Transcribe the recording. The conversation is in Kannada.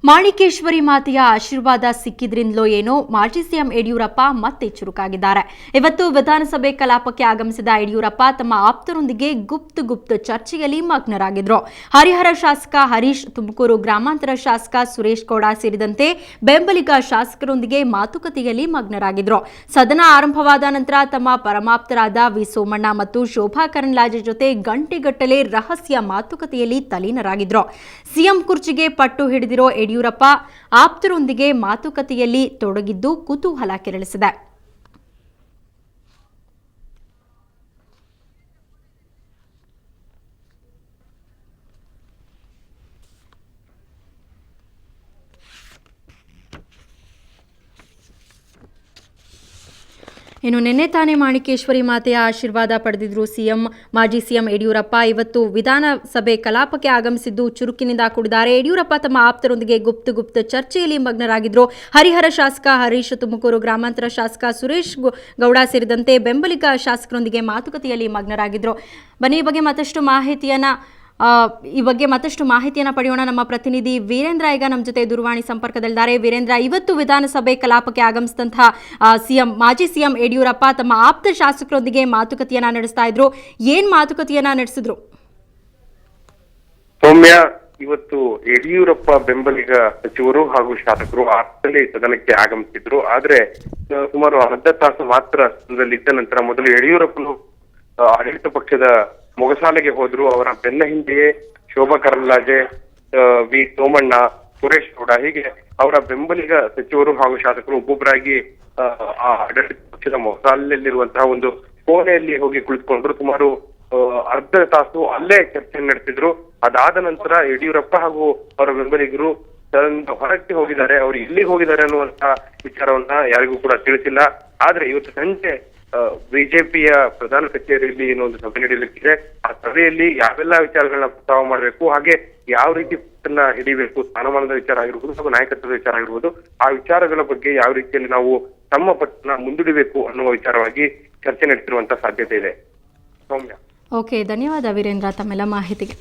ಮಾಣಿಕೇಶ್ವರಿ ಮಾತೆಯ ಆಶೀರ್ವಾದ ಸಿಕ್ಕಿದ್ರಿಂದಲೋ ಏನೋ ಮಾಜಿ ಸಿಎಂ ಯಡಿಯೂರಪ್ಪ ಮತ್ತೆ ಚುರುಕಾಗಿದ್ದಾರೆ. ಇವತ್ತು ವಿಧಾನಸಭೆ ಕಲಾಪಕ್ಕೆ ಆಗಮಿಸಿದ ಯಡಿಯೂರಪ್ಪ ತಮ್ಮ ಆಪ್ತರೊಂದಿಗೆ ಗುಪ್ತ ಚರ್ಚೆಯಲ್ಲಿ ಮಗ್ನರಾಗಿದ್ರು. ಹರಿಹರ ಶಾಸಕ ಹರೀಶ್, ತುಮಕೂರು ಗ್ರಾಮಾಂತರ ಶಾಸಕ ಸುರೇಶ್ ಗೌಡ ಸೇರಿದಂತೆ ಬೆಂಬಲಿಗ ಶಾಸಕರೊಂದಿಗೆ ಮಾತುಕತೆಯಲ್ಲಿ ಮಗ್ನರಾಗಿದ್ರು. ಸದನ ಆರಂಭವಾದ ನಂತರ ತಮ್ಮ ಪರಮಾಪ್ತರಾದ ವಿ ಸೋಮಣ್ಣ ಮತ್ತು ಶೋಭಾ ಕರಂದ್ಲಾಜೆ ಜೊತೆ ಗಂಟೆಗಟ್ಟಲೆ ರಹಸ್ಯ ಮಾತುಕತೆಯಲ್ಲಿ ತಲೀನರಾಗಿದ್ರು. ಸಿಎಂ ಕುರ್ಚಿಗೆ ಪಟ್ಟು ಹಿಡಿದಿರೋ ಯಡಿಯೂರಪ್ಪ ಆಪ್ತರೊಂದಿಗೆ ಮಾತುಕತೆಯಲ್ಲಿ ತೊಡಗಿದ್ದು ಕುತೂಹಲ ಕೆರಳಿಸಿದೆ. ಇನ್ನು ನಿನ್ನೆ ತಾನೇ ಮಾಣಿಕೇಶ್ವರಿ ಮಾತೆಯ ಆಶೀರ್ವಾದ ಪಡೆದಿದ್ರು ಮಾಜಿ ಸಿಎಂ ಯಡಿಯೂರಪ್ಪ. ಇವತ್ತು ವಿಧಾನಸಭೆ ಕಲಾಪಕ್ಕೆ ಆಗಮಿಸಿದ್ದು ಚುರುಕಿನಿಂದ ಕೂಡಿದ್ದಾರೆ. ಯಡಿಯೂರಪ್ಪ ತಮ್ಮ ಆಪ್ತರೊಂದಿಗೆ ಗುಪ್ತ ಚರ್ಚೆಯಲ್ಲಿ ಮಗ್ನರಾಗಿದ್ರು. ಹರಿಹರ ಶಾಸಕ ಹರೀಶ್, ತುಮಕೂರು ಗ್ರಾಮಾಂತರ ಶಾಸಕ ಸುರೇಶ್ ಗೌಡ ಸೇರಿದಂತೆ ಬೆಂಬಲಿಗ ಶಾಸಕರೊಂದಿಗೆ ಮಾತುಕತೆಯಲ್ಲಿ ಮಗ್ನರಾಗಿದ್ರು. ಬನ್ನಿ ಈ ಬಗ್ಗೆ ಮತ್ತಷ್ಟು ಮಾಹಿತಿಯನ್ನು ಪಡೆಯೋಣ. ನಮ್ಮ ಪ್ರತಿನಿಧಿ ವೀರೇಂದ್ರ ಈಗ ನಮ್ಮ ಜೊತೆ ದೂರವಾಣಿ ಸಂಪರ್ಕದಲ್ಲಿದ್ದಾರೆ. ವೀರೇಂದ್ರ, ಇವತ್ತು ವಿಧಾನಸಭೆ ಕಲಾಪಕ್ಕೆ ಆಗಮಿಸಿದಂತಹ ಮಾಜಿ ಸಿಎಂ ಯಡಿಯೂರಪ್ಪ ತಮ್ಮ ಆಪ್ತ ಶಾಸಕರೊಂದಿಗೆ ಮಾತುಕತೆಯನ್ನ ನಡೆಸ್ತಾ ಇದ್ರು. ಏನ್ ಮಾತುಕತೆಯನ್ನ ನಡೆಸಿದ್ರು? ಸೌಮ್ಯ, ಇವತ್ತು ಯಡಿಯೂರಪ್ಪ ಬೆಂಬಲಿಗ ಸಚಿವರು ಹಾಗೂ ಶಾಸಕರು ಆಪ್ತಲೇ ಸದನಕ್ಕೆ ಆಗಮಿಸಿದ್ರು. ಆದ್ರೆ ಸುಮಾರು ಅರ್ಧ ತಾಸು ಮಾತ್ರ ಇದ್ದ ನಂತರ ಮೊದಲು ಯಡಿಯೂರಪ್ಪನು ಆಡಳಿತ ಪಕ್ಷದ ಮೊಗಸಾಲೆಗೆ ಹೋದ್ರು. ಅವರ ಬೆನ್ನ ಹಿಂದೆಯೇ ಶೋಭಾ ಕರಂದ್ಲಾಜೆ, ವಿ ಸೋಮಣ್ಣ, ಸುರೇಶ್ ಗೌಡ ಹೀಗೆ ಅವರ ಬೆಂಬಲಿಗ ಸಚಿವರು ಹಾಗೂ ಶಾಸಕರು ಒಬ್ಬೊಬ್ಬರಾಗಿ ಆ ಆಡಳಿತ ಪಕ್ಷದ ಮೊಗಸಾಲೆಯಲ್ಲಿರುವಂತಹ ಒಂದು ಕೋಣೆಯಲ್ಲಿ ಹೋಗಿ ಕುಳಿತುಕೊಂಡ್ರು. ಸುಮಾರು ಅರ್ಧ ತಾಸು ಅಲ್ಲೇ ಚರ್ಚೆ ನಡೆಸಿದ್ರು. ಅದಾದ ನಂತರ ಯಡಿಯೂರಪ್ಪ ಹಾಗೂ ಅವರ ಬೆಂಬಲಿಗರು ಹೊರಕ್ಕೆ ಹೋಗಿದ್ದಾರೆ. ಅವರು ಎಲ್ಲಿಗೆ ಹೋಗಿದ್ದಾರೆ ಅನ್ನುವಂತಹ ವಿಚಾರವನ್ನ ಯಾರಿಗೂ ಕೂಡ ತಿಳಿಸಿಲ್ಲ. ಆದ್ರೆ ಇವತ್ತು ಸಂಜೆ ಬಿಜೆಪಿಯ ಪ್ರಧಾನ ಕಚೇರಿಯಲ್ಲಿ ಏನೊಂದು ಸಭೆ ನಡೆಯಲಿಕ್ಕಿದೆ. ಆ ಸಭೆಯಲ್ಲಿ ಯಾವೆಲ್ಲ ವಿಚಾರಗಳನ್ನ ಪ್ರಸ್ತಾವ ಮಾಡಬೇಕು, ಹಾಗೆ ಯಾವ ರೀತಿ ಪಟ್ಟನ್ನ ಹಿಡಿಬೇಕು, ಸ್ಥಾನಮಾನದ ವಿಚಾರ ಆಗಿರ್ಬೋದು ಹಾಗೂ ನಾಯಕತ್ವದ ವಿಚಾರ ಆಗಿರ್ಬೋದು, ಆ ವಿಚಾರಗಳ ಬಗ್ಗೆ ಯಾವ ರೀತಿಯಲ್ಲಿ ನಾವು ತಮ್ಮ ಪಟ್ಟನ್ನ ಮುಂದೂಡಬೇಕು ಅನ್ನುವ ವಿಚಾರವಾಗಿ ಚರ್ಚೆ ನಡೆಸಿರುವಂತ ಸಾಧ್ಯತೆ ಇದೆ. ಸೌಮ್ಯ, ಓಕೆ, ಧನ್ಯವಾದ ವೀರೇಂದ್ರ ತಮ್ಮೆಲ್ಲ ಮಾಹಿತಿಗೆ.